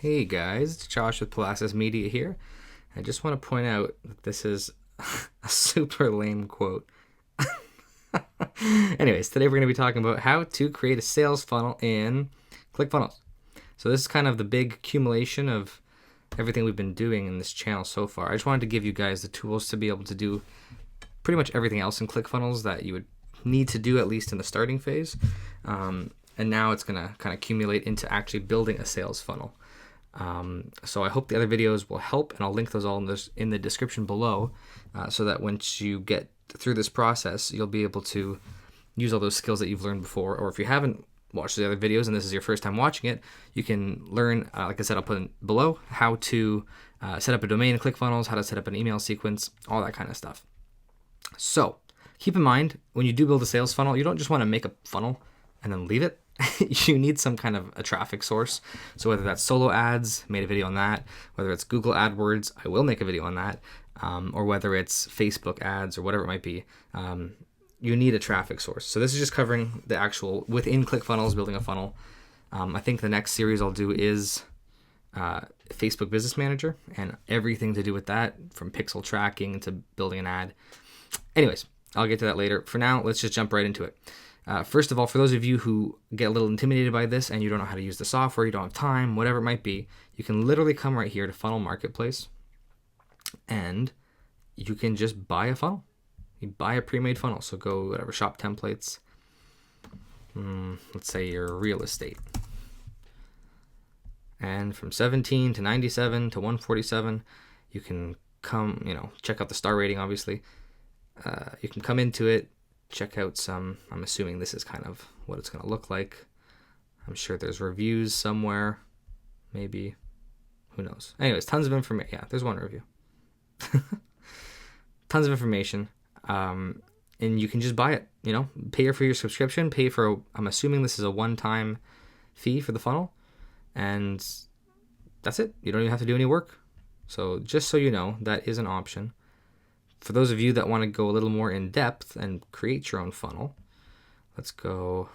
Hey guys, it's Josh with PALASSIS Media here. I just want to point out that this is a super lame quote. Anyways, today we're going to be talking about how to create a sales funnel in ClickFunnels. So this is kind of the big accumulation of everything we've been doing in this channel so far. I just wanted to give you guys the tools to be able to do pretty much everything else in ClickFunnels that you would need to do, at least in the starting phase. And now it's going to kind of accumulate into actually building a sales funnel. So I hope the other videos will help, and I'll link those all in the description below, so that once you get through this process, you'll be able to use all those skills that you've learned before. Or if you haven't watched the other videos and this is your first time watching it, you can learn, like I said, I'll put in below, how to set up a domain in ClickFunnels, how to set up an email sequence, all that kind of stuff. So keep in mind, when you do build a sales funnel, you don't just want to make a funnel and then leave it. You need some kind of a traffic source. So whether that's solo ads, made a video on that, whether it's Google AdWords, I will make a video on that, or whether it's Facebook ads or whatever it might be, you need a traffic source. So this is just covering the actual, within ClickFunnels, building a funnel. I think the next series I'll do is Facebook Business Manager and everything to do with that, from pixel tracking to building an ad. Anyways, I'll get to that later. For now, let's just jump right into it. First of all, for those of you who get a little intimidated by this and you don't know how to use the software, you don't have time, whatever it might be, you can literally come right here to Funnel Marketplace and you can just buy a funnel. You buy a pre-made funnel. So go whatever, shop templates. Let's say your real estate. And from 17 to 97 to 147, you can come, check out the star rating, obviously. You can come into it, check out some, I'm assuming this is kind of what it's going to look like. I'm sure there's reviews somewhere, maybe, who knows. Anyways, tons of information. Yeah, there's one review. Tons of information. And you can just buy it, pay for your subscription, I'm assuming this is a one-time fee for the funnel, and that's it. You don't even have to do any work. So just so you know, that is an option. For those of you that want to go a little more in depth and create your own funnel, let's go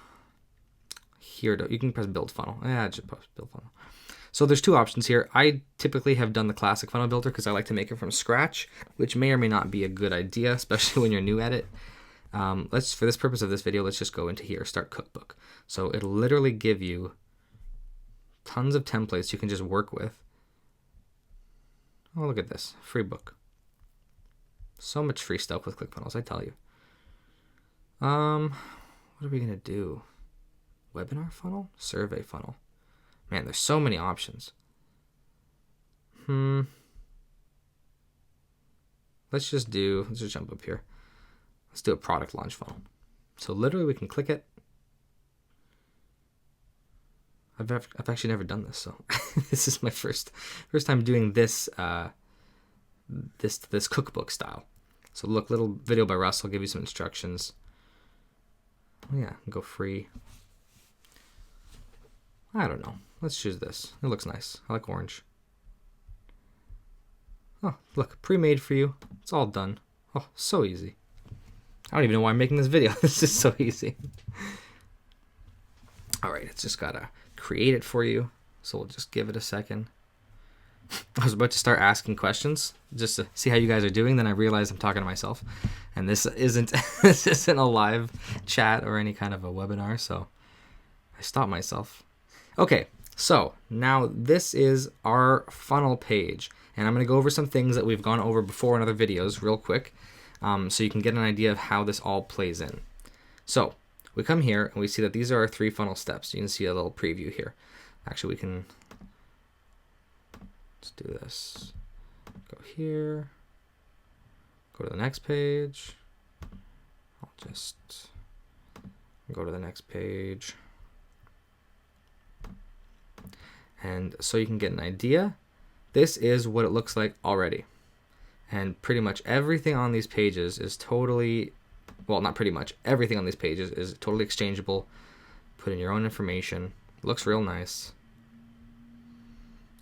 here. You can press build funnel. Just press build funnel. So there's two options here. I typically have done the classic funnel builder because I like to make it from scratch, which may or may not be a good idea, especially when you're new at it. For this purpose of this video, let's just go into here, start cookbook. So it'll literally give you tons of templates you can just work with. Oh, look at this, free book. So much free stuff with ClickFunnels, I tell you. What are we gonna do? Webinar funnel? Survey funnel. Man, there's so many options. Let's just jump up here. Let's do a product launch funnel. So literally we can click it. I've actually never done this, so this is my first time doing this this cookbook style. So look, little video by Russ. I'll give you some instructions. Oh yeah, go free. I don't know. Let's choose this. It looks nice. I like orange. Oh, look, pre-made for you. It's all done. Oh, so easy. I don't even know why I'm making this video. This is so easy. All right, it's just gotta create it for you. So we'll just give it a second. I was about to start asking questions just to see how you guys are doing. Then I realized I'm talking to myself, and this isn't a live chat or any kind of a webinar. So I stopped myself. Okay, so now this is our funnel page, and I'm going to go over some things that we've gone over before in other videos real quick, so you can get an idea of how this all plays in. So we come here and we see that these are our 3 funnel steps. You can see a little preview here. Actually, let's do this. Go here. Go to the next page. I'll just go to the next page. And so you can get an idea. This is what it looks like already. And pretty much everything on these pages is totally, well, not pretty much, everything on these pages is totally exchangeable. Put in your own information. Looks real nice.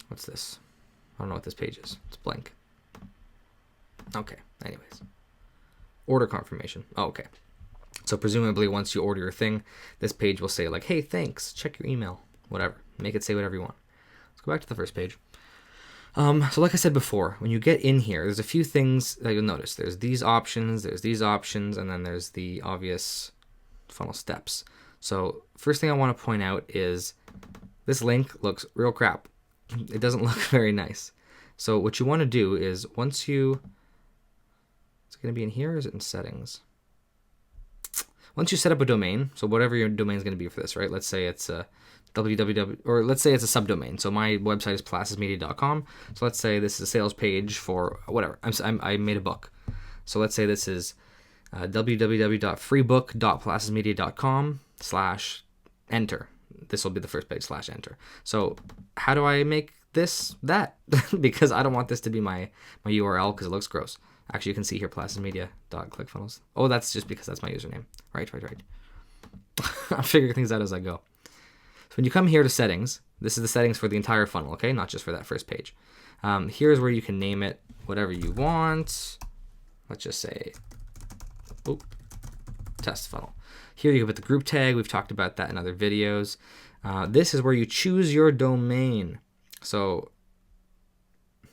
What's this? I don't know what this page is. It's blank. Okay, anyways. Order confirmation. Oh, okay. So presumably once you order your thing, this page will say like, hey, thanks, check your email, whatever. Make it say whatever you want. Let's go back to the first page. So like I said before, when you get in here, there's a few things that you'll notice. There's these options, and then there's the obvious funnel steps. So first thing I want to point out is this link looks real crap. It doesn't look very nice. So what you want to do is it's going to be in here, or is it in settings? Once you set up a domain, so whatever your domain is going to be for this, right? Let's say it's a www, or let's say it's a subdomain. So my website is palassismedia.com. So let's say this is a sales page for whatever. I made a book. So let's say this is www.freebook.palassismedia.com/enter. This will be the first page /enter. So how do I make this that? Because I don't want this to be my URL because it looks gross. Actually, you can see here palassismedia.clickfunnels. Oh, that's just because that's my username. Right. I'm figuring things out as I go. So when you come here to settings, this is the settings for the entire funnel, okay? Not just for that first page. Here's where you can name it whatever you want. Let's just say, test funnel. Here you can put the group tag. We've talked about that in other videos. This is where you choose your domain. So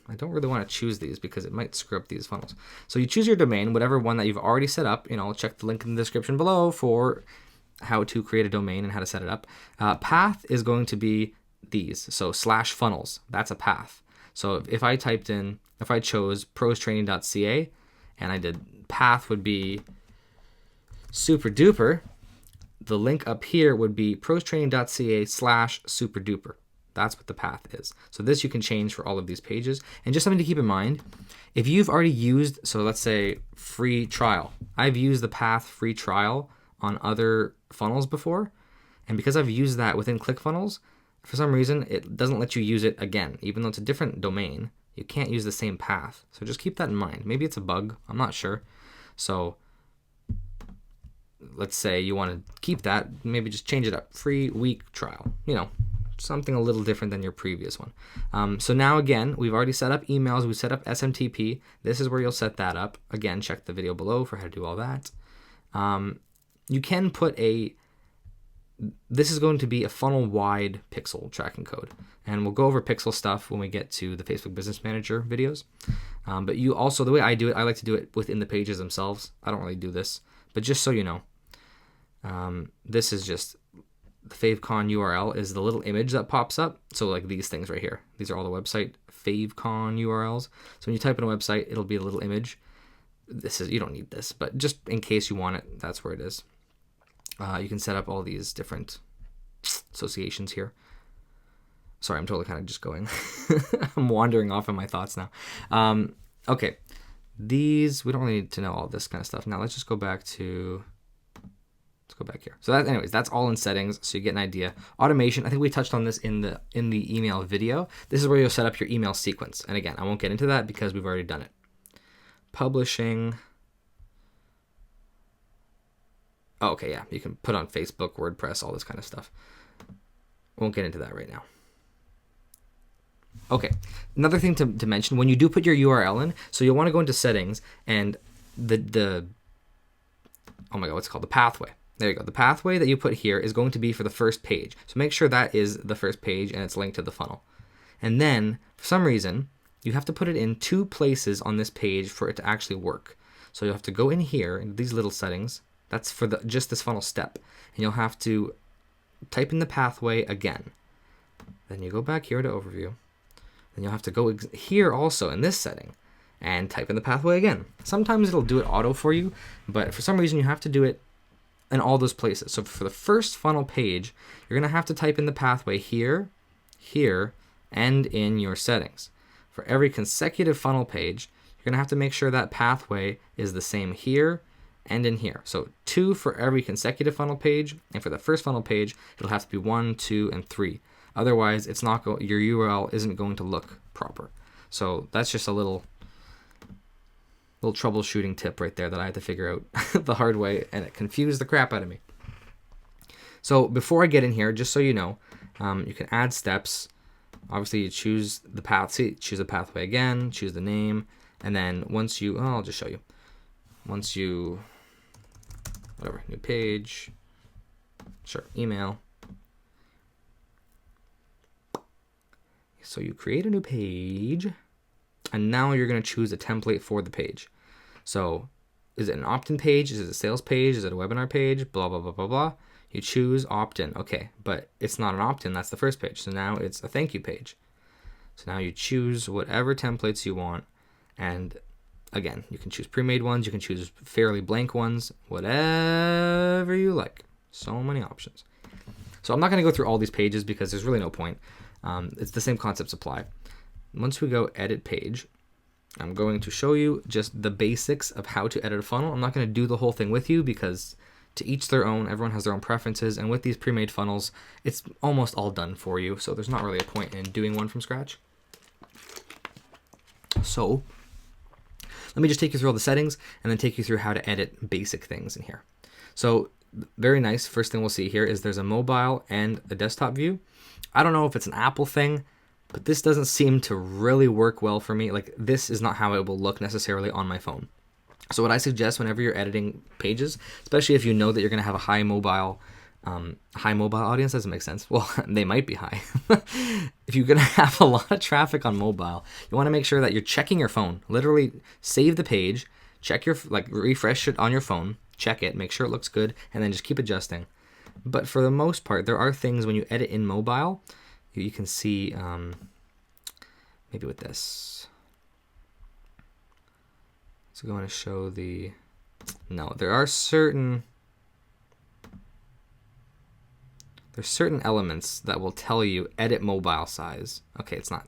I don't really want to choose these because it might screw up these funnels. So you choose your domain, whatever one that you've already set up. I'll check the link in the description below for how to create a domain and how to set it up. Path is going to be these. So /funnels, that's a path. So if I chose prostraining.ca and I did path would be super duper, the link up here would be prostraining.ca/super duper. That's what the path is. So this you can change for all of these pages. And just something to keep in mind, if you've already used, so let's say free trial. I've used the path free trial on other funnels before. And because I've used that within ClickFunnels, for some reason, it doesn't let you use it again. Even though it's a different domain, you can't use the same path. So just keep that in mind. Maybe it's a bug. I'm not sure. So let's say you want to keep that. Maybe just change it up. Free week trial. Something a little different than your previous one. So now again, we've already set up emails. We set up SMTP. This is where you'll set that up. Again, check the video below for how to do all that. You can put this is going to be a funnel-wide pixel tracking code. And we'll go over pixel stuff when we get to the Facebook Business Manager videos. But you also, the way I do it, I like to do it within the pages themselves. I don't really do this. But just so you know, this is just the favecon URL is the little image that pops up. So like these things right here. These are all the website favecon URLs. So when you type in a website, it'll be a little image. You don't need this, but just in case you want it, that's where it is. You can set up all these different associations here. Sorry, I'm totally kind of just going. I'm wandering off in my thoughts now. Okay, we don't really need to know all this kind of stuff. Now let's just go back to, let's go back here. So anyways, that's all in settings, so you get an idea. Automation, I think we touched on this in the email video. This is where you'll set up your email sequence. And again, I won't get into that because we've already done it. Publishing. Oh, okay, yeah, you can put on Facebook, WordPress, all this kind of stuff. Won't get into that right now. Okay, another thing to mention, when you do put your URL in, so you'll want to go into settings and oh my God, what's it called? The pathway. There you go. The pathway that you put here is going to be for the first page. So make sure that is the first page and it's linked to the funnel. And then, for some reason, you have to put it in 2 places on this page for it to actually work. So you'll have to go in here, in these little settings. That's for just this funnel step. And you'll have to type in the pathway again. Then you go back here to overview. Then you'll have to go here also in this setting and type in the pathway again. Sometimes it'll do it auto for you, but for some reason you have to do it in all those places. So for the first funnel page, you're going to have to type in the pathway here, here, and in your settings. For every consecutive funnel page, you're going to have to make sure that pathway is the same here and in here. So 2 for every consecutive funnel page, and for the first funnel page, it'll have to be 1, 2, and 3. Otherwise, it's not your URL isn't going to look proper. So that's just a little troubleshooting tip right there that I had to figure out the hard way, and it confused the crap out of me. So before I get in here, just so you know, you can add steps. Obviously, you choose the path. See, choose the pathway again, choose the name, and then once you, I'll just show you. Once you, whatever, new page, sure, email. So you create a new page, and now you're going to choose a template for the page. So is it an opt-in page? Is it a sales page? Is it a webinar page? Blah, blah, blah, blah, blah. You choose opt-in. Okay, but it's not an opt-in. That's the first page. So now it's a thank you page. So now you choose whatever templates you want. And again, you can choose pre-made ones. You can choose fairly blank ones. Whatever you like. So many options. So I'm not going to go through all these pages because there's really no point. It's the same concepts apply. Once we go edit page, I'm going to show you just the basics of how to edit a funnel. I'm not going to do the whole thing with you because to each their own, everyone has their own preferences. And with these pre-made funnels, it's almost all done for you. So there's not really a point in doing one from scratch. So let me just take you through all the settings and then take you through how to edit basic things in here. So very nice. First thing we'll see here is there's a mobile and a desktop view. I don't know if it's an Apple thing, but this doesn't seem to really work well for me. Like, this is not how it will look necessarily on my phone. So what I suggest whenever you're editing pages, especially if you know that you're going to have a high mobile audience, doesn't make sense. Well, they might be high. If you're going to have a lot of traffic on mobile, you want to make sure that you're checking your phone. Literally save the page, check your, refresh it on your phone, check it, make sure it looks good, and then just keep adjusting. But for the most part, there are things when you edit in mobile, you can see, maybe with this. So going to show the, no, there's certain elements that will tell you edit mobile size. Okay, it's not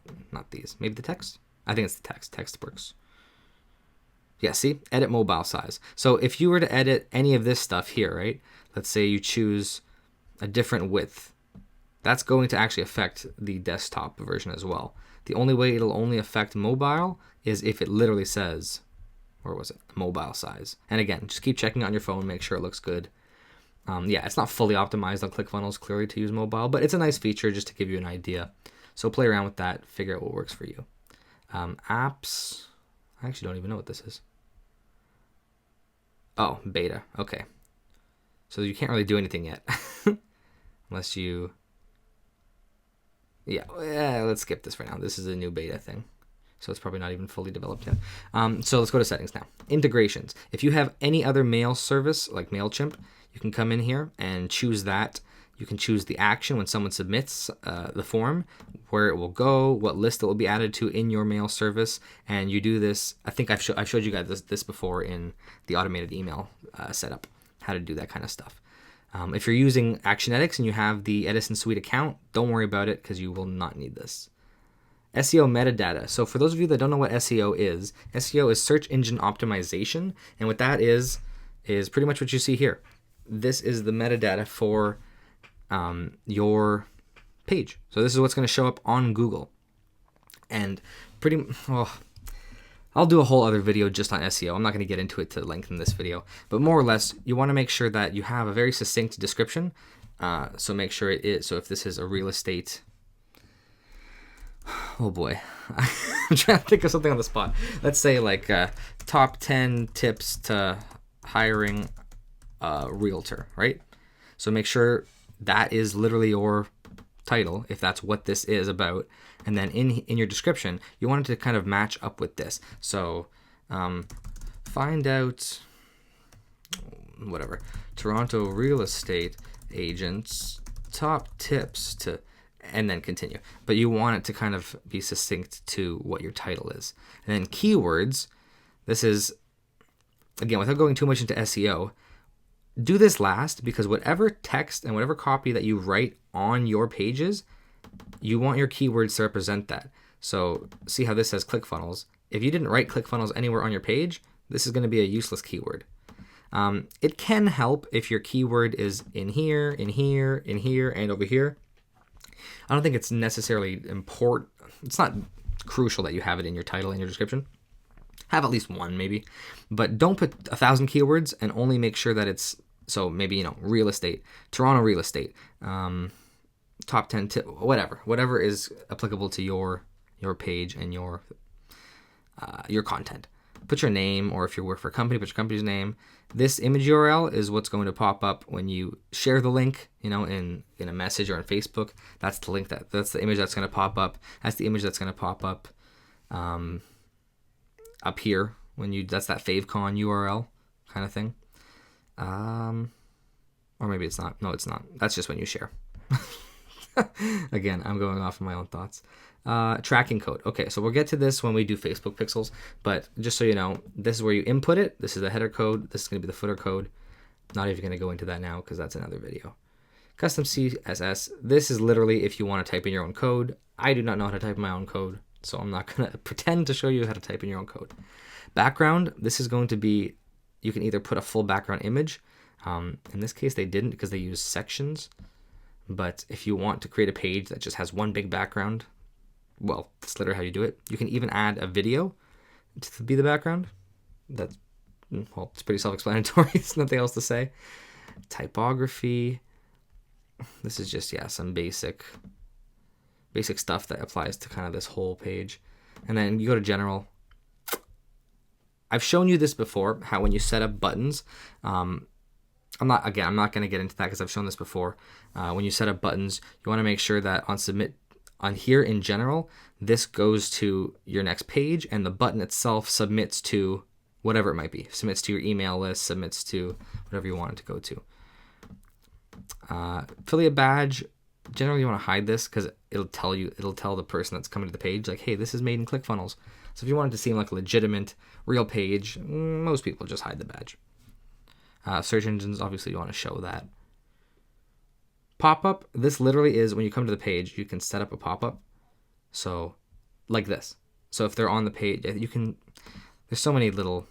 these. Maybe the text? I think it's the text. Text works. Yeah, see? Edit mobile size. So if you were to edit any of this stuff here, right? Let's say you choose a different width. That's going to actually affect the desktop version as well. The only way it'll only affect mobile is if it literally says, where was it? Mobile size. And again, just keep checking on your phone, make sure it looks good. Yeah, it's not fully optimized on ClickFunnels clearly to use mobile, but it's a nice feature just to give you an idea. So play around with that, figure out what works for you. Apps, I actually don't even know what this is. Oh, beta, okay. So you can't really do anything yet. Unless you, yeah, let's skip this for now. This is a new beta thing. So it's probably not even fully developed yet. So let's go to settings now. Integrations. If you have any other mail service, like MailChimp, you can come in here and choose that. You can choose the action when someone submits the form, where it will go, what list it will be added to in your mail service. And you do this, I think I've showed you guys this before in the automated email setup, how to do that kind of stuff. If you're using Actionetics and you have the Edison Suite account, don't worry about it because you will not need this. SEO metadata. So for those of you that don't know what SEO is search engine optimization. And what that is pretty much what you see here. This is the metadata for your page. So this is what's going to show up on Google. And I'll do a whole other video just on SEO. I'm not going to get into it to lengthen this video. But more or less, you want to make sure that you have a very succinct description. So make sure it is. So if this is a real estate... Oh boy, I'm trying to think of something on the spot. Let's say like top 10 tips to hiring a realtor, right? So make sure that is literally your title, if that's what this is about. And then in your description, you want it to kind of match up with this. So find out, whatever, Toronto real estate agents, top tips to... and then continue. But you want it to kind of be succinct to what your title is. And then keywords, this is, again, without going too much into SEO, do this last because whatever text and whatever copy that you write on your pages, you want your keywords to represent that. So see how this says ClickFunnels. If you didn't write ClickFunnels anywhere on your page, this is going to be a useless keyword. It can help if your keyword is in here, in here, in here, and over here. I don't think it's necessarily important. It's not crucial that you have it in your title and your description. Have at least one maybe, but don't put 1,000 keywords and only make sure that it's, so maybe, real estate, Toronto real estate, top 10 tip, whatever is applicable to your page and your content. put your name, or if you work for a company, put your company's name. This image URL is what's going to pop up when you share the link, in a message or on Facebook. That's the link that's the image that's going to pop up. That's the image that's going to pop up up here that's that favecon URL kind of thing. Or maybe it's not. No, it's not. That's just when you share. Again, I'm going off of my own thoughts. Tracking code. Okay, so we'll get to this when we do Facebook pixels, but just so you know, this is where you input it. This is the header code. This is going to be the footer code. Not even going to go into that now because that's another video. Custom CSS. This is literally if you want to type in your own code. I do not know how to type in my own code, so I'm not going to pretend to show you how to type in your own code. Background. This is going to be, you can either put a full background image. In this case, they didn't because they use sections. But if you want to create a page that just has one big background, well, that's literally how you do it. You can even add a video to be the background. That's, well, it's pretty self-explanatory. There's nothing else to say. Typography. This is just, some basic stuff that applies to kind of this whole page. And then you go to general. I've shown you this before, how when you set up buttons, I'm not going to get into that because I've shown this before. When you set up buttons, you want to make sure that on here in general, this goes to your next page, and the button itself submits to whatever it might be. Submits to your email list, submits to whatever you want it to go to. Affiliate badge, generally you want to hide this because it'll tell the person that's coming to the page, like, hey, this is made in ClickFunnels. So if you want it to seem like a legitimate, real page, most people just hide the badge. Search engines, obviously you want to show that. Pop-up, this literally is when you come to the page, you can set up a pop-up. So, like this. So if they're on the page, there's so many little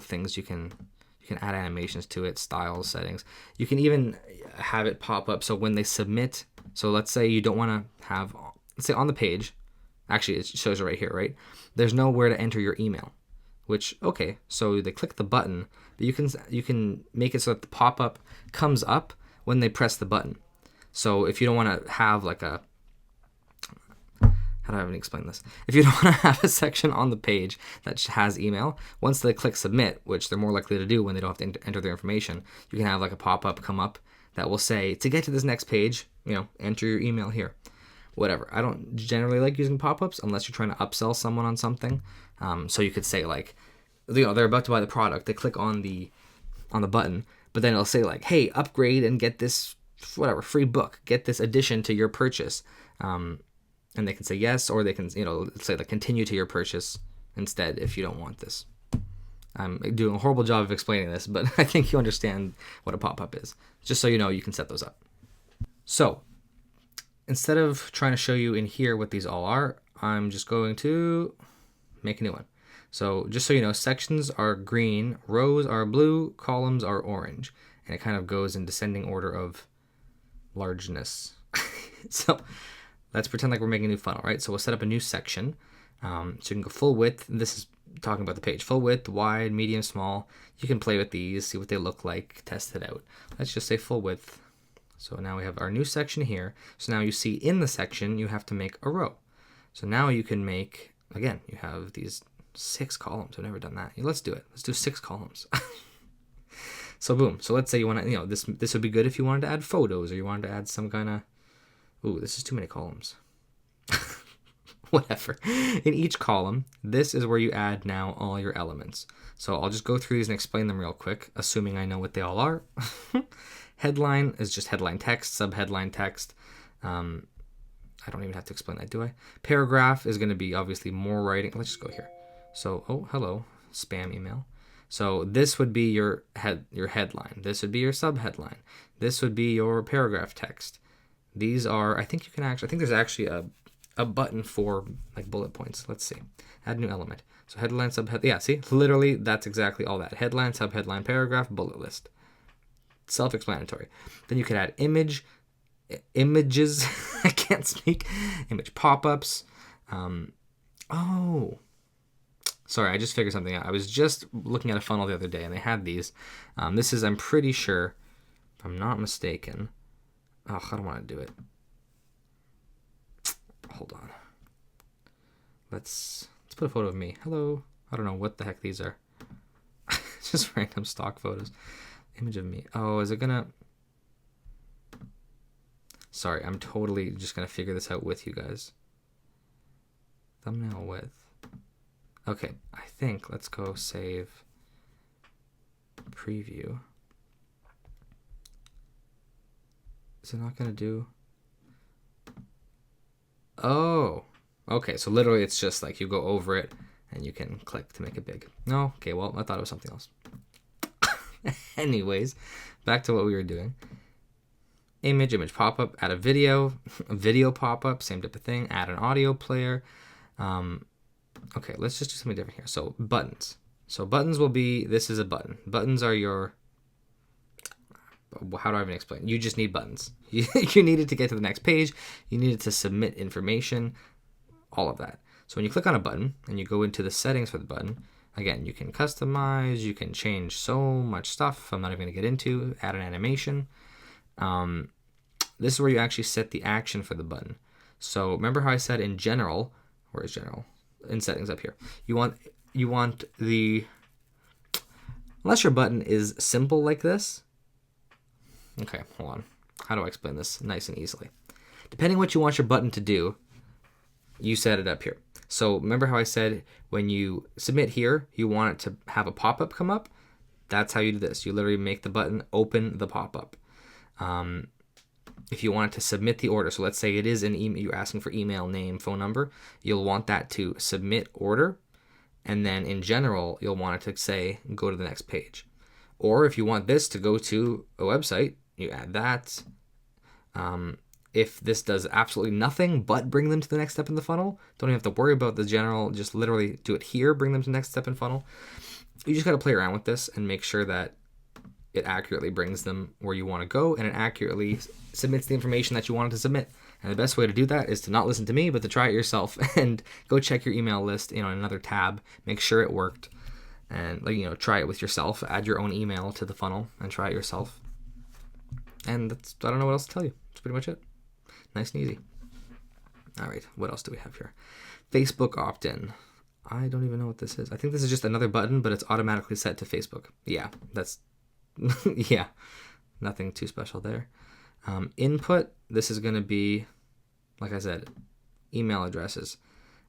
things you can add animations to it, styles, settings. You can even have it pop up so when they submit, so let's say you don't want to have, let's say on the page, actually it shows it right here, right? There's nowhere to enter your email. Which, okay, so they click the button, but you can make it so that the pop-up comes up when they press the button. So if you don't want to have like how do I even explain this? If you don't want to have a section on the page that has email, once they click submit, which they're more likely to do when they don't have to enter their information, you can have like a pop-up come up that will say, to get to this next page, enter your email here. Whatever. I don't generally like using pop-ups unless you're trying to upsell someone on something. So you could say like, they're about to buy the product. They click on the button, but then it'll say like, hey, upgrade and get this free book. Get this addition to your purchase. And they can say yes, or they can say like continue to your purchase instead if you don't want this. I'm doing a horrible job of explaining this, but I think you understand what a pop-up is. Just so you know, you can set those up. So instead of trying to show you in here what these all are, I'm just going to make a new one. So just so you know, sections are green, rows are blue, columns are orange. And it kind of goes in descending order of largeness. So let's pretend like we're making a new funnel, right? So we'll set up a new section. So you can go full width. This is talking about the page. Full width, wide, medium, small. You can play with these, see what they look like, test it out. Let's just say full width. So now we have our new section here. So now you see in the section, you have to make a row. So now you can make, again, you have these 6 columns. I've never done that. Let's do it. Let's do 6 columns. So boom. So let's say you want to, this would be good if you wanted to add photos or you wanted to add some kind of, ooh, this is too many columns. Whatever. In each column, this is where you add now all your elements. So I'll just go through these and explain them real quick, assuming I know what they all are. Headline is just headline text, subheadline text. I don't even have to explain that, do I? Paragraph is going to be obviously more writing. Let's just go here. So, oh, hello, spam email. So this would be your headline. This would be your subheadline. This would be your paragraph text. These are, I think there's actually a button for like bullet points. Let's see. Add new element. So headline, subhead. Yeah, see, literally that's exactly all that. Headline, subheadline, paragraph, bullet list. Self-explanatory. Then you could add images. I can't speak. Image pop-ups. Oh, sorry, I just figured something out. I was just looking at a funnel the other day, and they had these. This is, I'm pretty sure, if I'm not mistaken. Oh, I don't want to do it. Hold on. Let's put a photo of me. Hello. I don't know what the heck these are. Just random stock photos. Image of me. Oh, is it gonna... Sorry, I'm totally just gonna figure this out with you guys. Thumbnail width. Okay, I think let's go save preview. Is it not gonna do? Oh, okay. So literally it's just like you go over it and you can click to make it big. No, okay, well, I thought it was something else. Anyways, back to what we were doing. Image pop-up, add a video pop-up, same type of thing, add an audio player. Okay, let's just do something different here. So buttons. So buttons will be, this is a button. Buttons are your, how do I even explain? You just need buttons. You need it to get to the next page. You need it to submit information, all of that. So when you click on a button and you go into the settings for the button, again, you can customize, you can change so much stuff I'm not even going to get into, add an animation. This is where you actually set the action for the button. So remember how I said in general, where is general? In settings up here. You want the, unless your button is simple like this. Okay, hold on. How do I explain this nice and easily? Depending what you want your button to do, you set it up here. So remember how I said when you submit here, you want it to have a pop-up come up? That's how you do this. You literally make the button open the pop-up. If you want it to submit the order, so let's say it is an email, you're asking for email, name, phone number, you'll want that to submit order. And then in general, you'll want it to say, go to the next page. Or if you want this to go to a website, you add that. If this does absolutely nothing but bring them to the next step in the funnel, don't even have to worry about the general, just literally do it here, bring them to the next step in funnel. You just got to play around with this and make sure that it accurately brings them where you want to go and it accurately submits the information that you wanted to submit. And the best way to do that is to not listen to me, but to try it yourself and go check your email list, in another tab, make sure it worked, and try it with yourself, add your own email to the funnel and try it yourself. And that's, I don't know what else to tell you. That's pretty much it. Nice and easy. All right, what else do we have here? Facebook opt-in. I don't even know what this is. I think this is just another button, but it's automatically set to Facebook. Yeah, that's, yeah, nothing too special there. Input, this is going to be, like I said, email addresses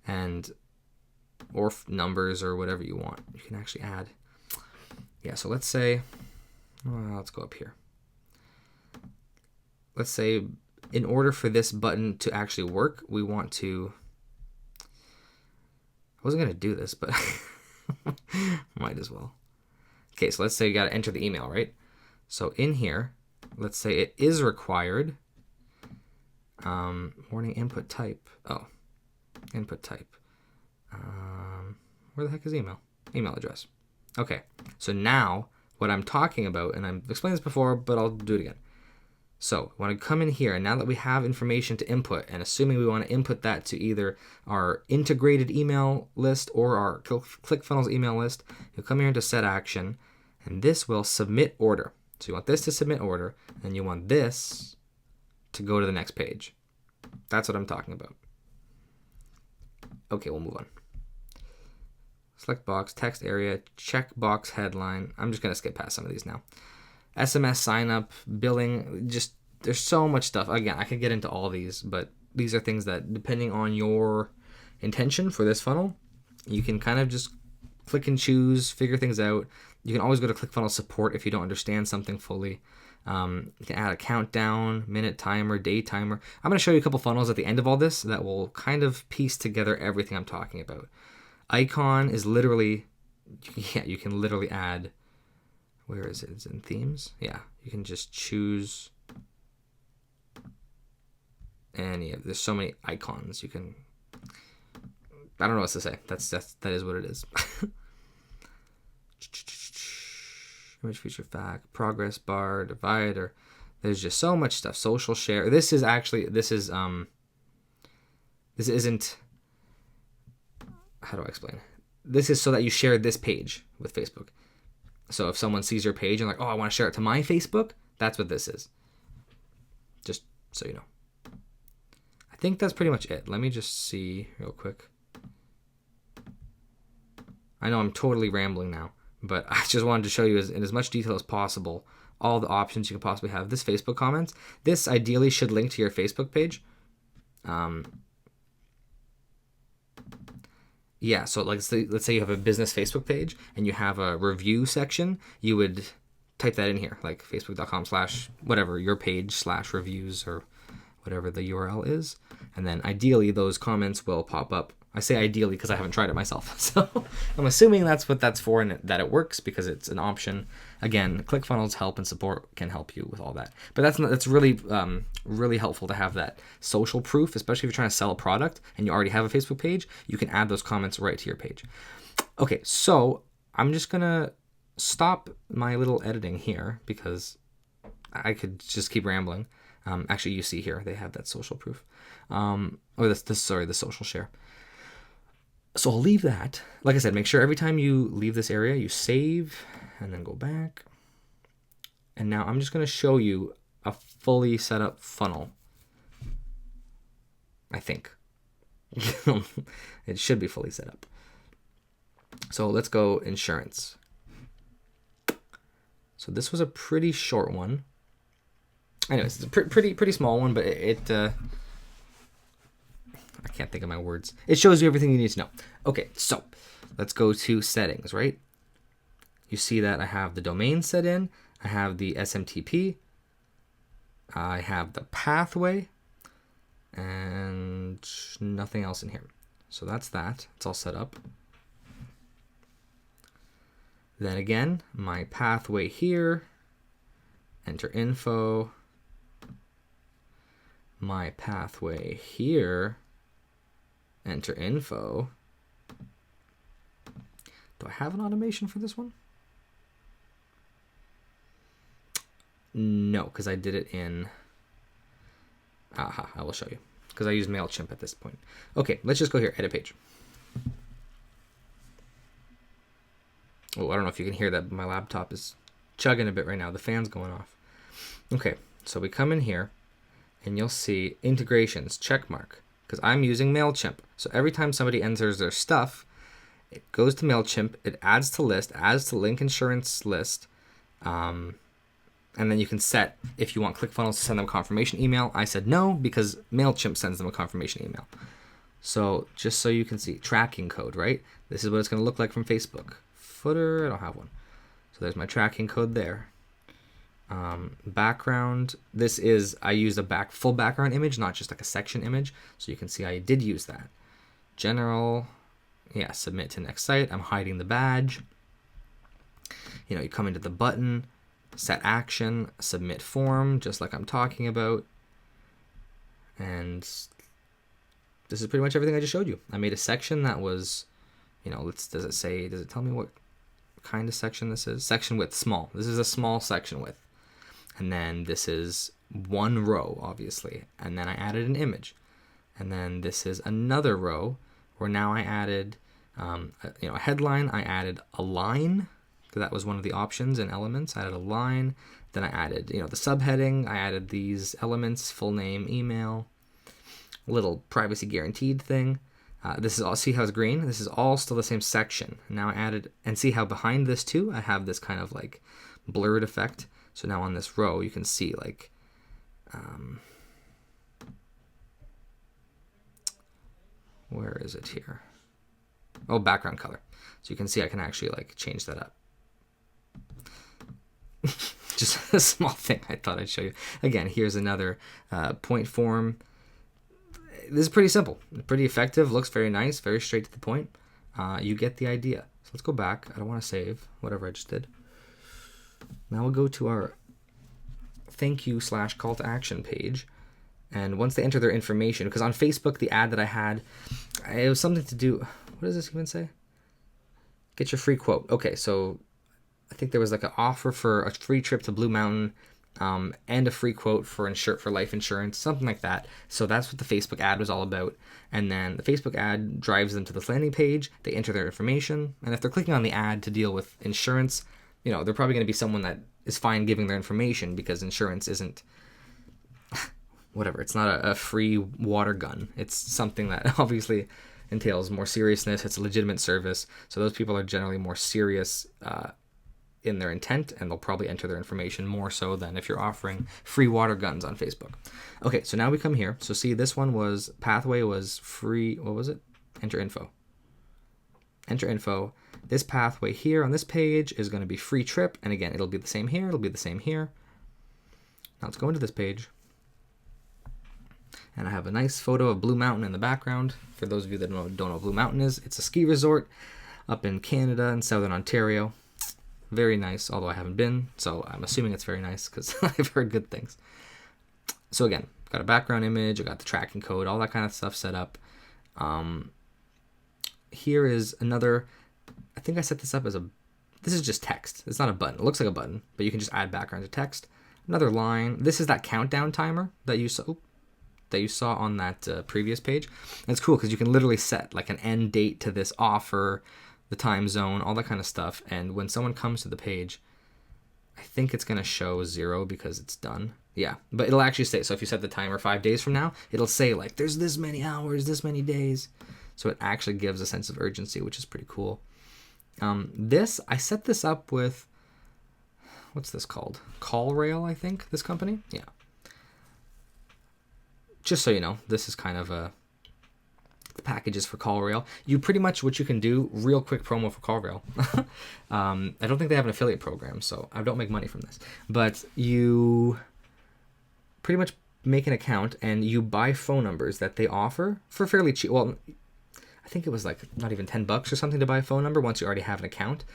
and or numbers or whatever you want. You can actually add. Yeah, so let's say, let's go up here. Let's say in order for this button to actually work, we want to, I wasn't going to do this, but might as well. Okay, so let's say you got to enter the email, right? So in here, let's say it is required. Warning input type. Oh, input type. Where the heck is email? Email address. Okay, so now what I'm talking about, and I've explained this before, but I'll do it again. So I want to come in here, and now that we have information to input, and assuming we want to input that to either our integrated email list or our ClickFunnels email list, you'll come here into set action, and this will submit order. So you want this to submit order, and you want this to go to the next page. That's what I'm talking about. Okay, we'll move on. Select box, text area, check box headline. I'm just going to skip past some of these now. SMS sign up, billing, just there's so much stuff. Again, I could get into all these, but these are things that depending on your intention for this funnel, you can kind of just click and choose, figure things out. You can always go to ClickFunnels support if you don't understand something fully. You can add a countdown, minute timer, day timer. I'm going to show you a couple funnels at the end of all this that will kind of piece together everything I'm talking about. Icon is literally, yeah, you can literally add, where is it? It's in themes. Yeah, you can just choose any of, there's so many icons. You can, I don't know what to say. That is what it is. Image feature fact, progress bar, divider. There's just so much stuff. Social share. This isn't, how do I explain? This is so that you share this page with Facebook. So if someone sees your page and like, oh, I want to share it to my Facebook, that's what this is. Just so you know. I think that's pretty much it. Let me just see real quick. I know I'm totally rambling now, but I just wanted to show you in as much detail as possible all the options you can possibly have. This Facebook comments, this ideally should link to your Facebook page. Yeah, so like let's say you have a business Facebook page and you have a review section, you would type that in here, like facebook.com/whatever, your page/reviews or whatever the URL is. And then ideally those comments will pop up. I say ideally because I haven't tried it myself. So I'm assuming that's what that's for and that it works because it's an option. Again, ClickFunnels help and support can help you with all that. But that's really really helpful to have that social proof, especially if you're trying to sell a product and you already have a Facebook page. You can add those comments right to your page. Okay, so I'm just gonna stop my little editing here because I could just keep rambling. Actually, you see here they have that social proof, or the social share. So I'll leave that. Like I said, make sure every time you leave this area, you save and then go back. And now I'm just going to show you a fully set up funnel. I think. It should be fully set up. So let's go insurance. So this was a pretty short one. Anyways, it's a pretty small one, but I can't think of my words. It shows you everything you need to know. Okay, so let's go to settings, right? You see that I have the domain set in, I have the SMTP, I have the pathway, and nothing else in here. So that's that. It's all set up. Then again, my pathway here, enter info. My pathway here, enter info. Do I have an automation for this one? No, because I did it in... I will show you. Because I use MailChimp at this point. Okay, let's just go here, edit page. Oh, I don't know if you can hear that, but my laptop is chugging a bit right now. The fan's going off. Okay, so we come in here, and you'll see integrations, check mark, because I'm using MailChimp. So every time somebody enters their stuff, it goes to MailChimp, it adds to list, adds to link insurance list, and then you can set if you want ClickFunnels to send them a confirmation email. I said no because MailChimp sends them a confirmation email. So just so you can see, tracking code, right? This is what it's going to look like from Facebook. Footer, I don't have one. So there's my tracking code there. Background, this is, I used a full background image, not just like a section image. So you can see I did use that. General, yeah, submit to next site. I'm hiding the badge. You know, you come into the button, set action, submit form, just like I'm talking about. And this is pretty much everything I just showed you. I made a section that was, you know, does it tell me what kind of section this is? Section width, small. This is a small section width. And then this is one row, obviously. And then I added an image. And then this is another row where now I added, a headline. I added a line, because that was one of the options in Elements. I added a line. Then I added, the subheading. I added these elements, full name, email, little privacy guaranteed thing. This is all, see how it's green? This is all still the same section. Now I added, and see how behind this too, I have this kind of like blurred effect. So now on this row, you can see like, where is it here? Oh, background color. So you can see I can actually like change that up. Just a small thing I thought I'd show you. Again, here's another point form. This is pretty simple, pretty effective, looks very nice, very straight to the point. You get the idea. So let's go back. I don't want to save whatever I just did. Now we'll go to our thank you / call to action page. And once they enter their information, because on Facebook, the ad that I had, it was something to do, what does this even say? Get your free quote. Okay, so I think there was like an offer for a free trip to Blue Mountain, and a free quote for life insurance, something like that. So that's what the Facebook ad was all about. And then the Facebook ad drives them to this landing page. They enter their information. And if they're clicking on the ad to deal with insurance, they're probably going to be someone that is fine giving their information, because insurance isn't, whatever, it's not a free water gun. It's something that obviously entails more seriousness. It's a legitimate service. So those people are generally more serious in their intent, and they'll probably enter their information more so than if you're offering free water guns on Facebook. Okay, so now we come here. So see, this one was, pathway was free. What was it? Enter info. Enter info. This pathway here on this page is going to be free trip. And again, it'll be the same here. It'll be the same here. Now let's go into this page. And I have a nice photo of Blue Mountain in the background. For those of you that don't know what Blue Mountain is, it's a ski resort up in Canada and Southern Ontario. Very nice, although I haven't been, so I'm assuming it's very nice because I've heard good things. So again, got a background image, I got the tracking code, all that kind of stuff set up. Here is another, I think I set this up as this is just text. It's not a button. It looks like a button, but you can just add background to text. Another line. This is that countdown timer that you saw on that previous page. And it's cool because you can literally set like an end date to this offer, the time zone, all that kind of stuff. And when someone comes to the page, I think it's going to show 0 because it's done. Yeah, but it'll actually say, so if you set the timer 5 days from now, it'll say like, there's this many hours, this many days. So it actually gives a sense of urgency, which is pretty cool. I set this up with, what's this called? CallRail, I think, this company. Yeah. Just so you know, this is kind of the packages for CallRail. You pretty much, what you can do, real quick promo for CallRail. I don't think they have an affiliate program, so I don't make money from this. But you pretty much make an account and you buy phone numbers that they offer for fairly cheap. Well, I think it was like not even $10 or something to buy a phone number once you already have an account.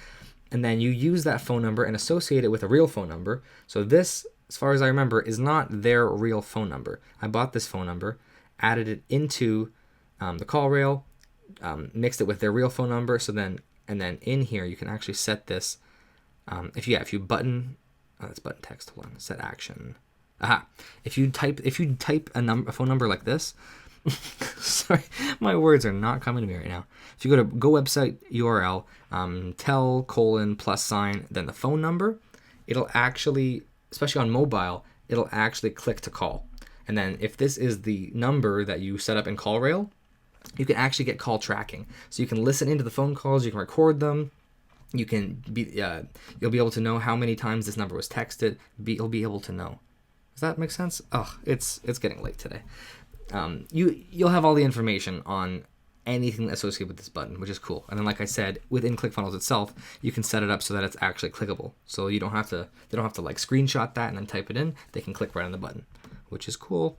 And then you use that phone number and associate it with a real phone number. So this, as far as I remember, is not their real phone number. I bought this phone number, added it into the CallRail, mixed it with their real phone number. So then, and then in here, you can actually set this. If you button, that's button text. Hold on, set action. Aha! If you type a phone number like this. Sorry, my words are not coming to me right now. If you go website URL, tel:+, then the phone number, it'll actually, especially on mobile, it'll actually click to call. And then if this is the number that you set up in CallRail, you can actually get call tracking. So you can listen into the phone calls, you can record them, you can you'll be able to know how many times this number was texted. You'll be able to know. Does that make sense? Oh, it's getting late today. You'll have all the information on anything associated with this button, which is cool. And then, like I said, within ClickFunnels itself, you can set it up so that it's actually clickable. So they don't have to like screenshot that and then type it in. They can click right on the button, which is cool.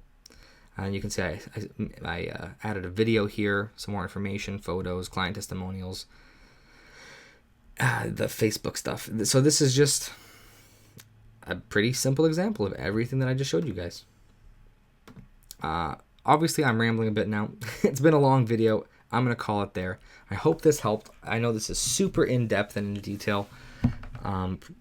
And you can see I added a video here, some more information, photos, client testimonials, the Facebook stuff. So this is just a pretty simple example of everything that I just showed you guys. Obviously, I'm rambling a bit now. It's been a long video. I'm going to call it there. I hope this helped. I know this is super in-depth and in detail.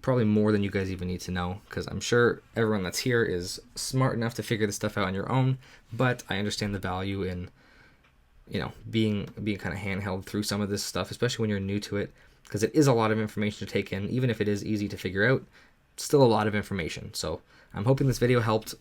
Probably more than you guys even need to know, because I'm sure everyone that's here is smart enough to figure this stuff out on your own. But I understand the value in, being kind of handheld through some of this stuff, especially when you're new to it, because it is a lot of information to take in. Even if it is easy to figure out, still a lot of information. So I'm hoping this video helped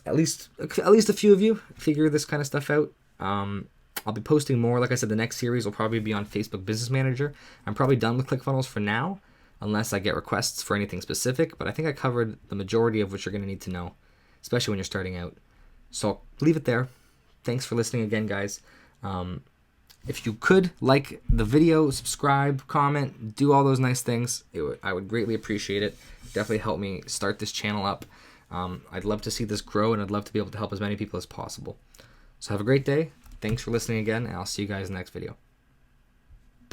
at least a few of you figure this kind of stuff out. I'll be posting more. Like I said, the next series will probably be on Facebook Business Manager. I'm probably done with ClickFunnels for now, unless I get requests for anything specific. But I think I covered the majority of what you're going to need to know, especially when you're starting out. So I'll leave it there. Thanks for listening again, guys. If you could like the video, subscribe, comment, do all those nice things, I would greatly appreciate it. Definitely help me start this channel up. I'd love to see this grow, and I'd love to be able to help as many people as possible. So have a great day. Thanks for listening again, and I'll see you guys in the next video.